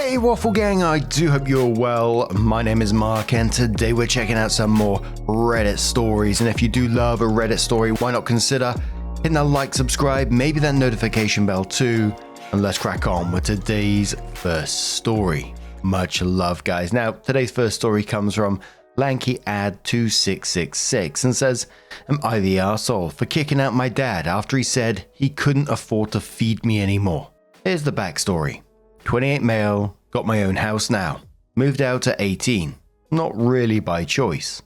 Hey Waffle Gang, I do hope you're well. My name is Mark and today we're checking out some more Reddit stories. And if you do love a Reddit story, why not consider hitting that like, subscribe, maybe that notification bell too. And let's crack on with today's first story. Much love, guys. Now, today's first story comes from LankyAd2666 and says, am I the arsehole for kicking out my dad after he said he couldn't afford to feed me anymore? Here's the backstory. 28 male, got my own house now. Moved out at 18. Not really by choice.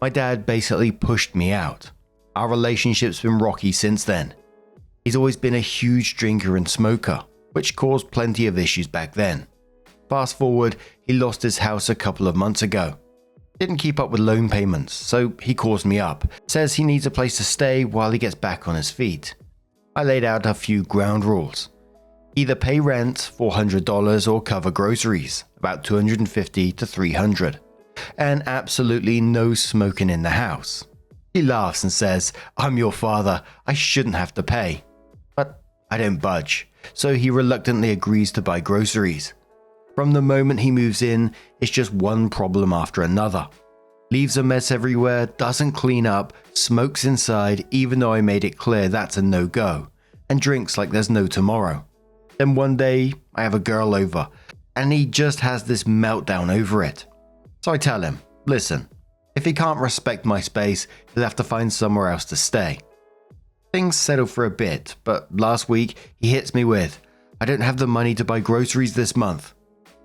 My dad basically pushed me out. Our relationship's been rocky since then. He's always been a huge drinker and smoker, which caused plenty of issues back then. Fast forward, he lost his house a couple of months ago. Didn't keep up with loan payments, so he calls me up, says he needs a place to stay while he gets back on his feet. I laid out a few ground rules. Either pay rent, $400, or cover groceries, about $250 to $300, and absolutely no smoking in the house. He laughs and says, I'm your father, I shouldn't have to pay. But I don't budge, so he reluctantly agrees to buy groceries. From the moment he moves in, it's just one problem after another. Leaves a mess everywhere, doesn't clean up, smokes inside even though I made it clear that's a no-go, and drinks like there's no tomorrow. Then one day, I have a girl over, and he just has this meltdown over it. So I tell him, listen, if he can't respect my space, he'll have to find somewhere else to stay. Things settle for a bit, but last week he hits me with, I don't have the money to buy groceries this month.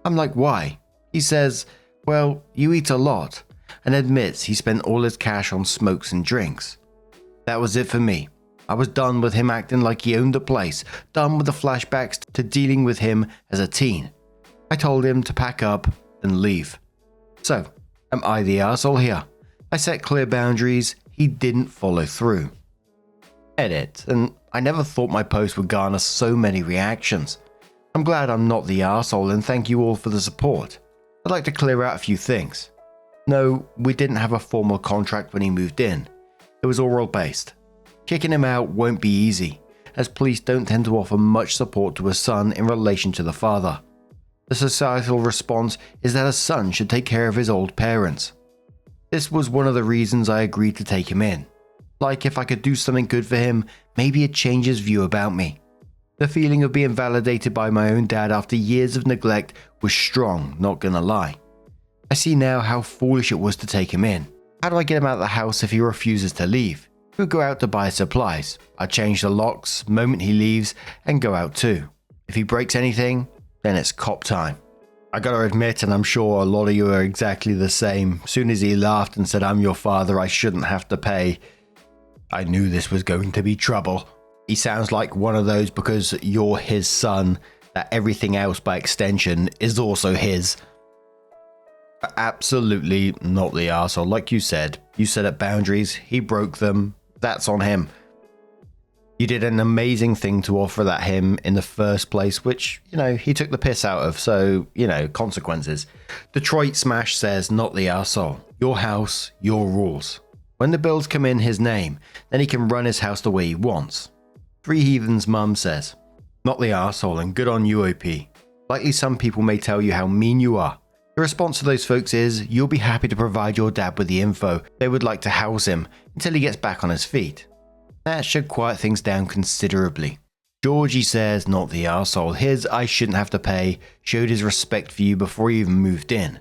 I'm like, why? He says, well, you eat a lot, and admits he spent all his cash on smokes and drinks. That was it for me. I was done with him acting like he owned the place, done with the flashbacks to dealing with him as a teen. I told him to pack up and leave. So, am I the arsehole here? I set clear boundaries, he didn't follow through. Edit, and I never thought my post would garner so many reactions. I'm glad I'm not the arsehole and thank you all for the support. I'd like to clear out a few things. No, we didn't have a formal contract when he moved in. It was oral based. Kicking him out won't be easy, as police don't tend to offer much support to a son in relation to the father. The societal response is that a son should take care of his old parents. This was one of the reasons I agreed to take him in. Like if I could do something good for him, maybe it'd change his view about me. The feeling of being validated by my own dad after years of neglect was strong, not gonna lie. I see now how foolish it was to take him in. How do I get him out of the house if he refuses to leave? We'll go out to buy supplies. I change the locks moment he leaves and go out too. If he breaks anything, then it's cop time. I gotta admit, and I'm sure a lot of you are exactly the same, as soon as he laughed and said, I'm your father, I shouldn't have to pay, I knew this was going to be trouble. He sounds like one of those because you're his son, that everything else by extension is also his. Absolutely not the arsehole. Like you set up boundaries, he broke them. That's on him. You did an amazing thing to offer that him in the first place, which, he took the piss out of, so, consequences. Detroit Smash says, not the arsehole. Your house, your rules. When the bills come in his name, then he can run his house the way he wants. Three Heathen's mum says, not the arsehole and good on you, OP. Likely some people may tell you how mean you are. The response to those folks is, you'll be happy to provide your dad with the info they would like to house him until he gets back on his feet. That should quiet things down considerably. Georgie says, not the arsehole. His I shouldn't have to pay showed his respect for you before he even moved in.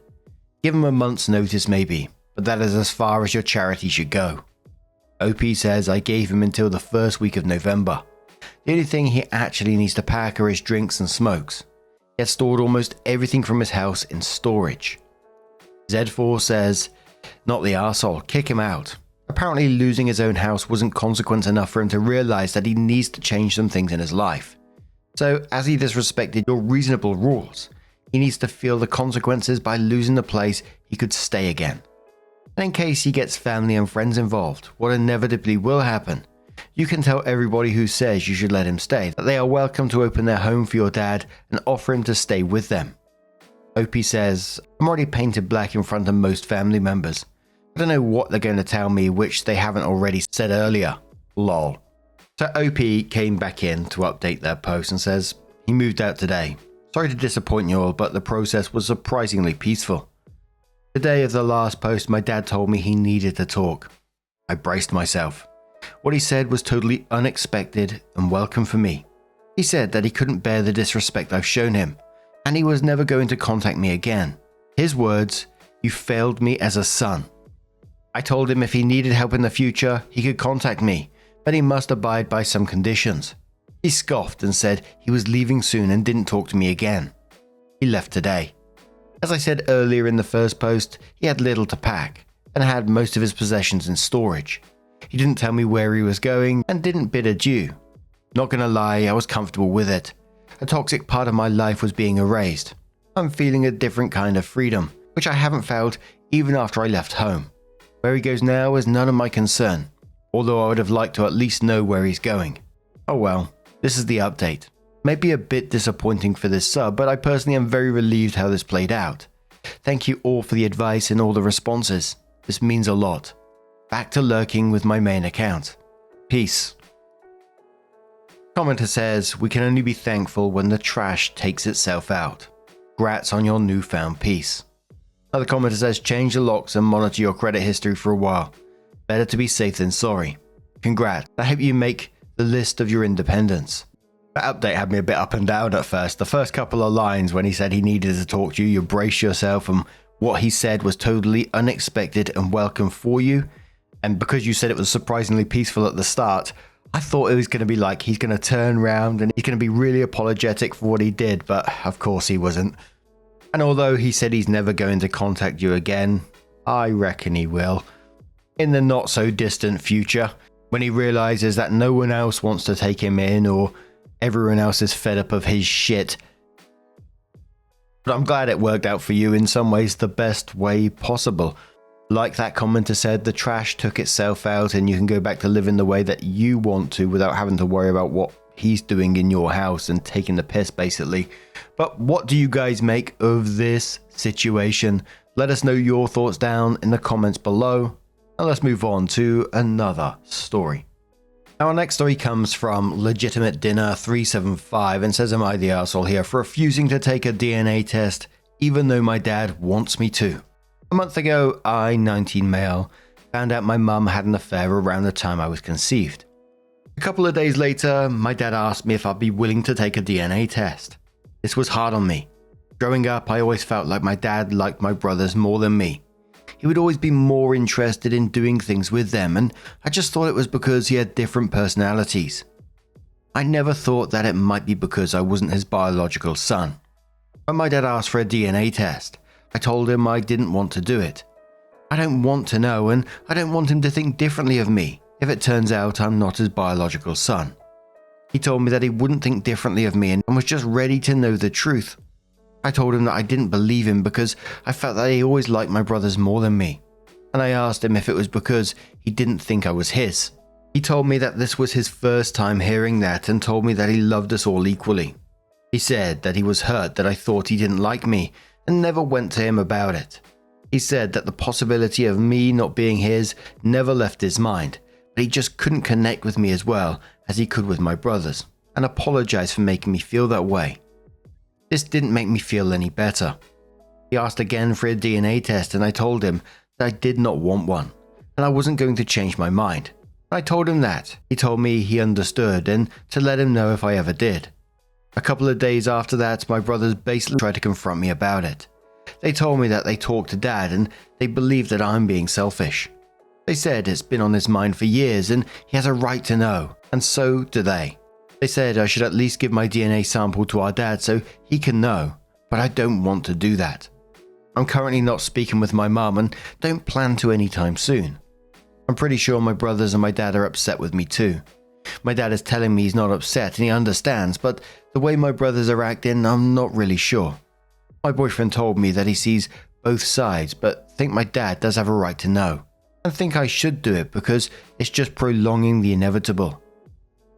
Give him a month's notice maybe, but that is as far as your charity should go. OP says, I gave him until the first week of November. The only thing he actually needs to pack are his drinks and smokes. He has stored almost everything from his house in storage. Z4 says, not the arsehole, kick him out. Apparently losing his own house wasn't consequence enough for him to realize that he needs to change some things in his life. So as he disrespected your reasonable rules, he needs to feel the consequences by losing the place he could stay again. And in case he gets family and friends involved, what inevitably will happen, you can tell everybody who says you should let him stay that they are welcome to open their home for your dad and offer him to stay with them. OP says, I'm already painted black in front of most family members. I don't know what they're going to tell me which they haven't already said earlier. Lol. So OP came back in to update their post and says, he moved out today. Sorry to disappoint you all, but the process was surprisingly peaceful. The day of the last post, my dad told me he needed to talk. I braced myself. What he said was totally unexpected and welcome for me. He said that he couldn't bear the disrespect I've shown him, and he was never going to contact me again. His words, "You failed me as a son." I told him if he needed help in the future, he could contact me, but he must abide by some conditions. He scoffed and said he was leaving soon and didn't talk to me again. He left today. As I said earlier in the first post, he had little to pack and had most of his possessions in storage. He didn't tell me where he was going and didn't bid adieu. Not gonna lie, I was comfortable with it. A toxic part of my life was being erased. I'm feeling a different kind of freedom, which I haven't felt even after I left home. Where he goes now is none of my concern, although I would have liked to at least know where he's going. Oh well, this is the update. Maybe a bit disappointing for this sub, but I personally am very relieved how this played out. Thank you all for the advice and all the responses. This means a lot. Back to lurking with my main account. Peace. Commenter says, "We can only be thankful when the trash takes itself out. Grats on your newfound peace." Another commenter says, "Change the locks and monitor your credit history for a while. Better to be safe than sorry. Congrats. I hope you make the list of your independence." That update had me a bit up and down at first. The first couple of lines when he said he needed to talk to you, you brace yourself, and what he said was totally unexpected and welcome for you. And because you said it was surprisingly peaceful at the start, I thought it was going to be like he's going to turn around and he's going to be really apologetic for what he did, but of course he wasn't. And although he said he's never going to contact you again, I reckon he will. In the not so distant future, when he realizes that no one else wants to take him in or everyone else is fed up of his shit. But I'm glad it worked out for you in some ways the best way possible. Like that commenter said, the trash took itself out and you can go back to living the way that you want to without having to worry about what he's doing in your house and taking the piss basically. But what do you guys make of this situation? Let us know your thoughts down in the comments below. And let's move on to another story. Our next story comes from Legitimate Dinner 375 and says, "Am I the arsehole here for refusing to take a DNA test even though my dad wants me to? A month ago, I, 19 male, found out my mum had an affair around the time I was conceived. A couple of days later, my dad asked me if I'd be willing to take a DNA test. This was hard on me. Growing up, I always felt like my dad liked my brothers more than me. He would always be more interested in doing things with them, and I just thought it was because he had different personalities. I never thought that it might be because I wasn't his biological son. When my dad asked for a DNA test, I told him I didn't want to do it. I don't want to know, and I don't want him to think differently of me if it turns out I'm not his biological son. He told me that he wouldn't think differently of me and was just ready to know the truth. I told him that I didn't believe him because I felt that he always liked my brothers more than me, and I asked him if it was because he didn't think I was his. He told me that this was his first time hearing that and told me that he loved us all equally. He said that he was hurt that I thought he didn't like me and never went to him about it. He said that the possibility of me not being his never left his mind, but he just couldn't connect with me as well as he could with my brothers, and apologized for making me feel that way. This didn't make me feel any better. He asked again for a DNA test and I told him that I did not want one, and I wasn't going to change my mind. I told him that. He told me he understood and to let him know if I ever did. A couple of days after that, my brothers basically tried to confront me about it. They told me that they talked to Dad and they believe that I'm being selfish. They said it's been on his mind for years and he has a right to know, and so do they. They said I should at least give my DNA sample to our dad so he can know, but I don't want to do that. I'm currently not speaking with my mum and don't plan to anytime soon. I'm pretty sure my brothers and my dad are upset with me too. My dad is telling me he's not upset and he understands, but the way my brothers are acting, I'm not really sure. My boyfriend told me that he sees both sides, but think my dad does have a right to know. I think I should do it because it's just prolonging the inevitable.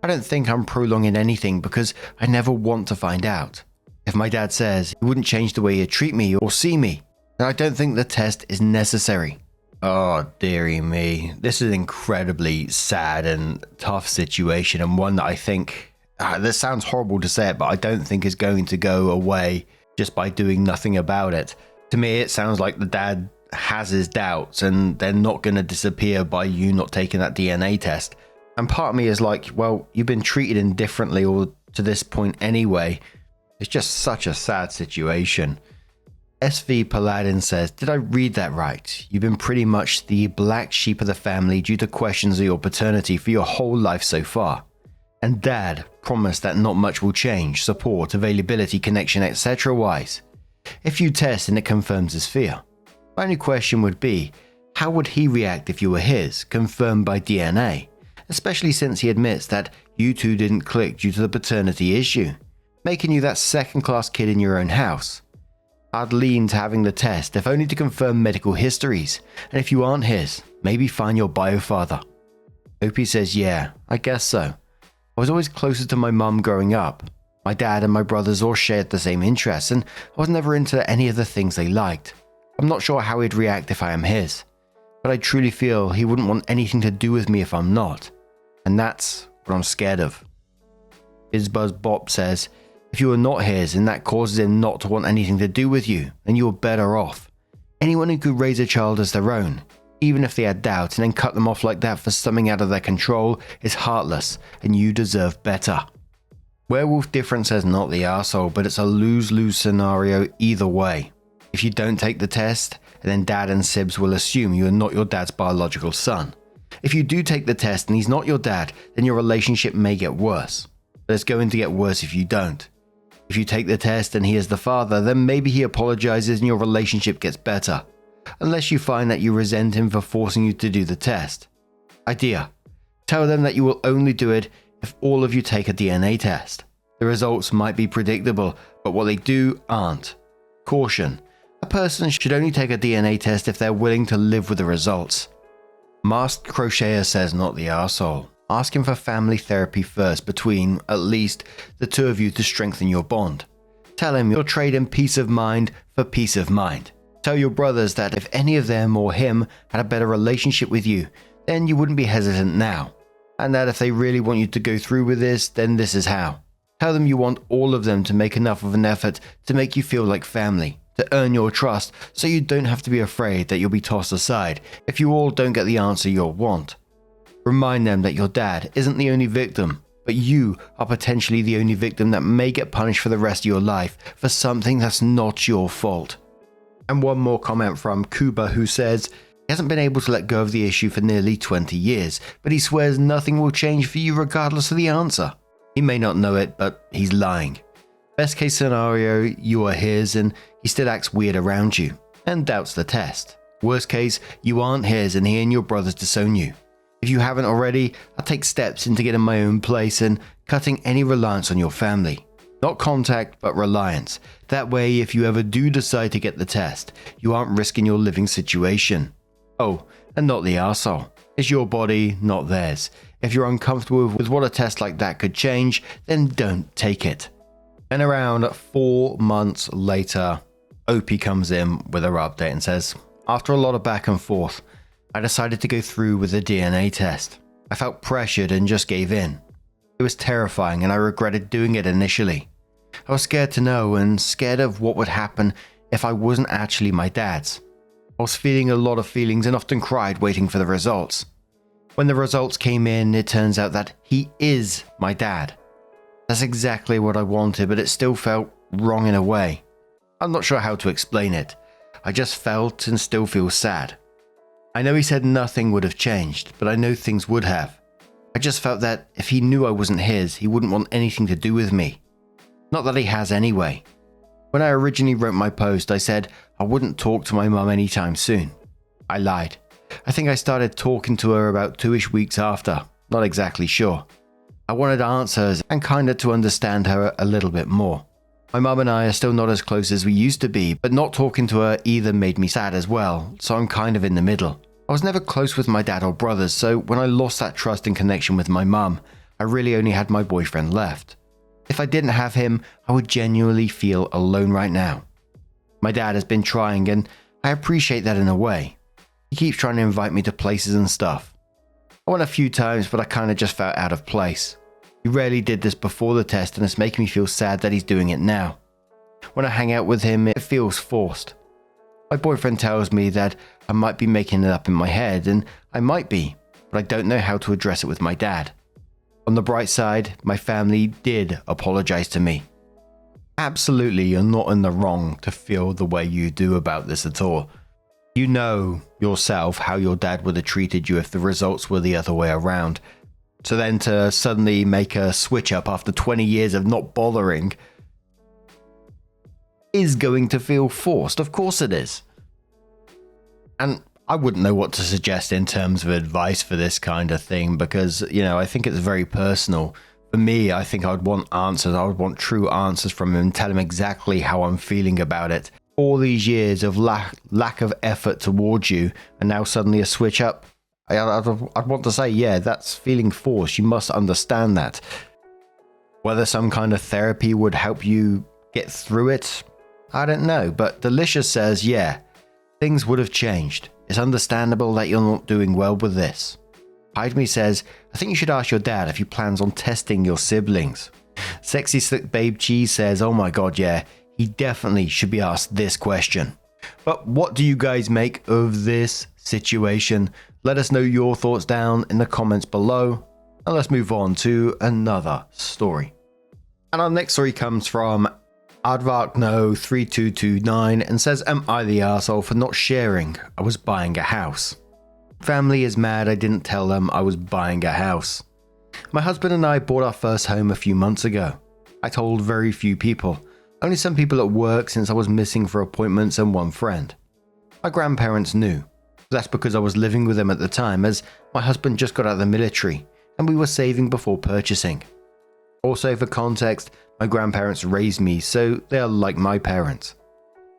I don't think I'm prolonging anything because I never want to find out. If my dad says he wouldn't change the way he'd treat me or see me, then I don't think the test is necessary. Oh, dearie me. This is an incredibly sad and tough situation, and one that I think this sounds horrible to say it, but I don't think is going to go away just by doing nothing about it. To me, it sounds like the dad has his doubts and they're not going to disappear by you not taking that DNA test. And part of me is like, well, you've been treated indifferently or to this point anyway. It's just such a sad situation. SV Paladin says, did I read that right? You've been pretty much the black sheep of the family due to questions of your paternity for your whole life so far. And Dad promised that not much will change, support, availability, connection, etc. wise. If you test and it confirms his fear. My only question would be, how would he react if you were his, confirmed by DNA? Especially since he admits that you two didn't click due to the paternity issue, making you that second-class kid in your own house. I'd lean to having the test, if only to confirm medical histories, and if you aren't his, maybe find your bio-father. Opie says, yeah, I guess so. I was always closer to my mum growing up. My dad and my brothers all shared the same interests, and I was never into any of the things they liked. I'm not sure how he'd react if I am his, but I truly feel he wouldn't want anything to do with me if I'm not, and that's what I'm scared of. Izbuzz Bop says, if you are not his and that causes him not to want anything to do with you, then you're better off. Anyone who could raise a child as their own, even if they had doubts and then cut them off like that for something out of their control, is heartless and you deserve better. Werewolf Different says not the arsehole, but it's a lose-lose scenario either way. If you don't take the test, then Dad and Sibs will assume you are not your dad's biological son. If you do take the test and he's not your dad, then your relationship may get worse. But it's going to get worse if you don't. If you take the test and he is the father, then maybe he apologizes and your relationship gets better. Unless you find that you resent him for forcing you to do the test. Idea. Tell them that you will only do it if all of you take a DNA test. The results might be predictable, but what they do aren't. Caution. A person should only take a DNA test if they're willing to live with the results. Masked Crocheter says not the arsehole. Ask him for family therapy first between, at least, the two of you to strengthen your bond. Tell him you're trading peace of mind for peace of mind. Tell your brothers that if any of them or him had a better relationship with you, then you wouldn't be hesitant now. And that if they really want you to go through with this, then this is how. Tell them you want all of them to make enough of an effort to make you feel like family, to earn your trust so you don't have to be afraid that you'll be tossed aside if you all don't get the answer you'll want. Remind them that your dad isn't the only victim, but you are potentially the only victim that may get punished for the rest of your life for something that's not your fault. And one more comment from Kuba, who says, he hasn't been able to let go of the issue for nearly 20 years, but he swears nothing will change for you regardless of the answer. He may not know it, but he's lying. Best case scenario, you are his and he still acts weird around you and doubts the test. Worst case, you aren't his and he and your brothers disown you. If you haven't already, I'll take steps into getting my own place and cutting any reliance on your family. Not contact, but reliance. That way, if you ever do decide to get the test, you aren't risking your living situation. Oh, and not the arsehole. It's your body, not theirs. If you're uncomfortable with what a test like that could change, then don't take it. And around 4 months later, Opie comes in with her update and says, after a lot of back and forth, I decided to go through with the DNA test. I felt pressured and just gave in. It was terrifying and I regretted doing it initially. I was scared to know and scared of what would happen if I wasn't actually my dad's. I was feeling a lot of feelings and often cried waiting for the results. When the results came in, it turns out that he is my dad. That's exactly what I wanted, but it still felt wrong in a way. I'm not sure how to explain it. I just felt and still feel sad. I know he said nothing would have changed, but I know things would have. I just felt that if he knew I wasn't his, he wouldn't want anything to do with me. Not that he has anyway. When I originally wrote my post, I said I wouldn't talk to my mum anytime soon. I lied. I think I started talking to her about 2-ish weeks after, not exactly sure. I wanted answers and kinda to understand her a little bit more. My mum and I are still not as close as we used to be, but not talking to her either made me sad as well, so I'm kind of in the middle. I was never close with my dad or brothers, so when I lost that trust and connection with my mum, I really only had my boyfriend left. If I didn't have him, I would genuinely feel alone right now. My dad has been trying, and I appreciate that in a way. He keeps trying to invite me to places and stuff. I went a few times, but I kinda just felt out of place. He rarely did this before the test and it's making me feel sad that he's doing it now. When I hang out with him, it feels forced. My boyfriend tells me that I might be making it up in my head, and I might be, but I don't know how to address it with my dad. On the bright side, my family did apologize to me. Absolutely, you're not in the wrong to feel the way you do about this at all. You know yourself how your dad would have treated you if the results were the other way around. So then to suddenly make a switch up after 20 years of not bothering is going to feel forced. Of course it is. And I wouldn't know what to suggest in terms of advice for this kind of thing because, I think it's very personal. For me, I think I'd want answers. I would want true answers from him and tell him exactly how I'm feeling about it. All these years of lack of effort towards you and now suddenly a switch up. I'd want to say, yeah, that's feeling forced. You must understand that. Whether some kind of therapy would help you get through it, I don't know. But Delicious says, yeah, things would have changed. It's understandable that you're not doing well with this. Hide Me says, I think you should ask your dad if he plans on testing your siblings. Sexy Slick Babe Cheese says, oh my god, yeah, he definitely should be asked this question. But what do you guys make of this situation? Let us know your thoughts down in the comments below. And let's move on to another story. And our next story comes from Advarkno3229 and says, am I the arsehole for not sharing? I was buying a house. Family is mad I didn't tell them I was buying a house. My husband and I bought our first home a few months ago. I told very few people, only some people at work since I was missing for appointments and one friend. My grandparents knew. That's because I was living with them at the time as my husband just got out of the military and we were saving before purchasing. Also for context, my grandparents raised me, so they are like my parents.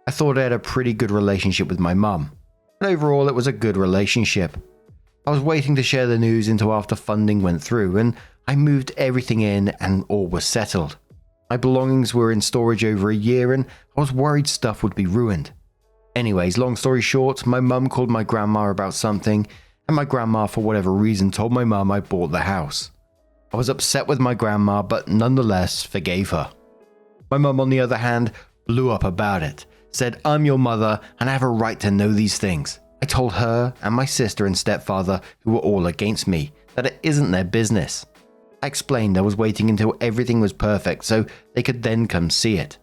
I thought I had a pretty good relationship with my mum, but overall it was a good relationship. I was waiting to share the news until after funding went through and I moved everything in and all was settled. My belongings were in storage over a year and I was worried stuff would be ruined. Anyways, long story short, my mum called my grandma about something and my grandma for whatever reason told my mum I bought the house. I was upset with my grandma, but nonetheless forgave her. My mum, on the other hand, blew up about it, said I'm your mother and I have a right to know these things. I told her and my sister and stepfather, who were all against me, that it isn't their business. I explained I was waiting until everything was perfect so they could then come see it.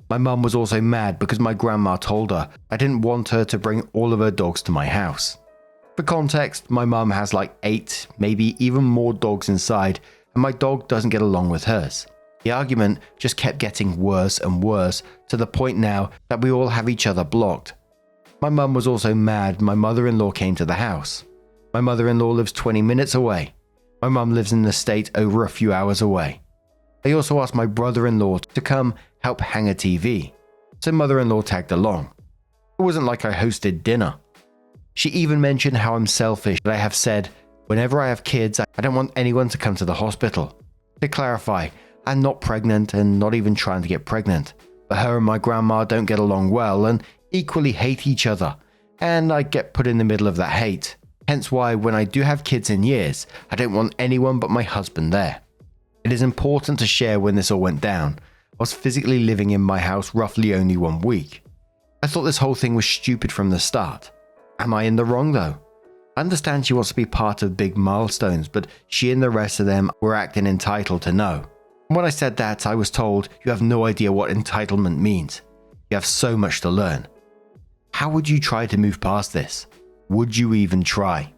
My mum was also mad because my grandma told her I didn't want her to bring all of her dogs to my house. For context, my mum has like 8, maybe even more dogs inside, and my dog doesn't get along with hers. The argument just kept getting worse and worse to the point now that we all have each other blocked. My mum was also mad my mother-in-law came to the house. My mother-in-law lives 20 minutes away. My mum lives in the state over a few hours away. I also asked my brother-in-law to come help hang a TV, so mother-in-law tagged along. It wasn't like I hosted dinner. She even mentioned how I'm selfish, that I have said, whenever I have kids, I don't want anyone to come to the hospital. To clarify, I'm not pregnant and not even trying to get pregnant, but her and my grandma don't get along well and equally hate each other, and I get put in the middle of that hate. Hence why when I do have kids in years, I don't want anyone but my husband there. It is important to share when this all went down. I was physically living in my house roughly only 1 week. I thought this whole thing was stupid from the start. Am I in the wrong though? I understand she wants to be part of big milestones, but she and the rest of them were acting entitled to know. And when I said that, I was told, you have no idea what entitlement means. You have so much to learn. How would you try to move past this? Would you even try?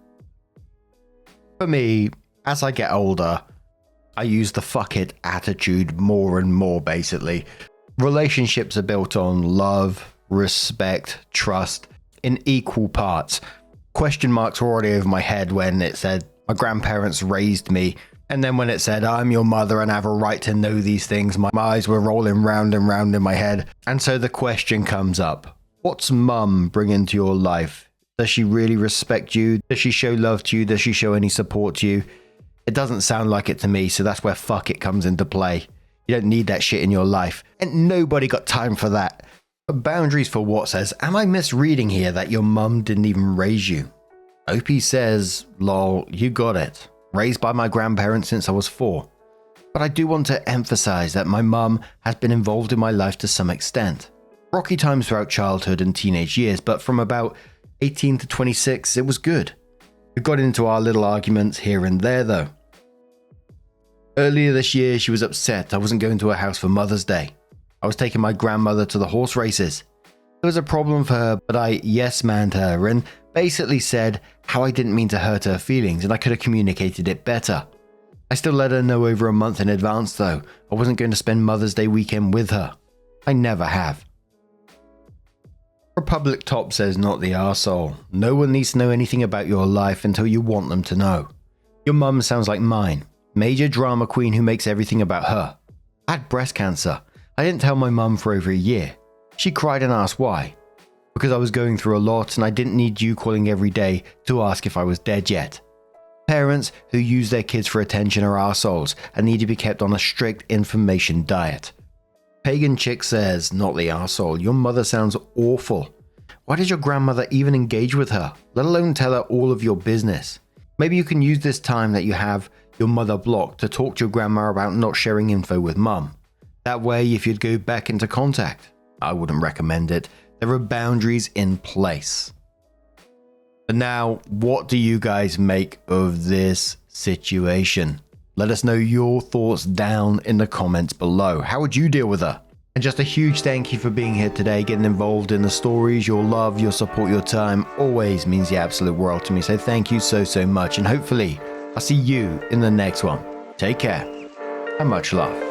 For me, as I get older, I use the fuck it attitude more and more basically. Relationships are built on love, respect, trust, in equal parts. Question marks were already over my head when it said my grandparents raised me, and then when it said I'm your mother and I have a right to know these things, my eyes were rolling round and round in my head. And so the question comes up, what's mum bring into your life? Does she really respect you? Does she show love to you? Does she show any support to you? It doesn't sound like it to me, so that's where fuck it comes into play. You don't need that shit in your life, and nobody got time for that. Boundaries for what says, am I misreading here that your mum didn't even raise you? OP says, lol, you got it. Raised by my grandparents since I was 4. But I do want to emphasize that my mum has been involved in my life to some extent. Rocky times throughout childhood and teenage years, but from about 18 to 26, it was good. We got into our little arguments here and there though. Earlier this year, she was upset I wasn't going to her house for Mother's Day. I was taking my grandmother to the horse races. There was a problem for her, but I yes-manned her and basically said how I didn't mean to hurt her feelings and I could have communicated it better. I still let her know over a month in advance though. I wasn't going to spend Mother's Day weekend with her. I never have. Republic Top says not the arsehole. No one needs to know anything about your life until you want them to know. Your mum sounds like mine. Major drama queen who makes everything about her. I had breast cancer. I didn't tell my mum for over a year. She cried and asked why. Because I was going through a lot and I didn't need you calling every day to ask if I was dead yet. Parents who use their kids for attention are arseholes and need to be kept on a strict information diet. Pagan Chick says, not the arsehole, your mother sounds awful. Why did your grandmother even engage with her, let alone tell her all of your business? Maybe you can use this time that you have your mother blocked to talk to your grandma about not sharing info with mum. That way, if you'd go back into contact, I wouldn't recommend it. There are boundaries in place. But now, what do you guys make of this situation? Let us know your thoughts down in the comments below. How would you deal with her? And just a huge thank you for being here today, getting involved in the stories. Your love, your support, your time always means the absolute world to me. So thank you so much. And hopefully, I'll see you in the next one. Take care and much love.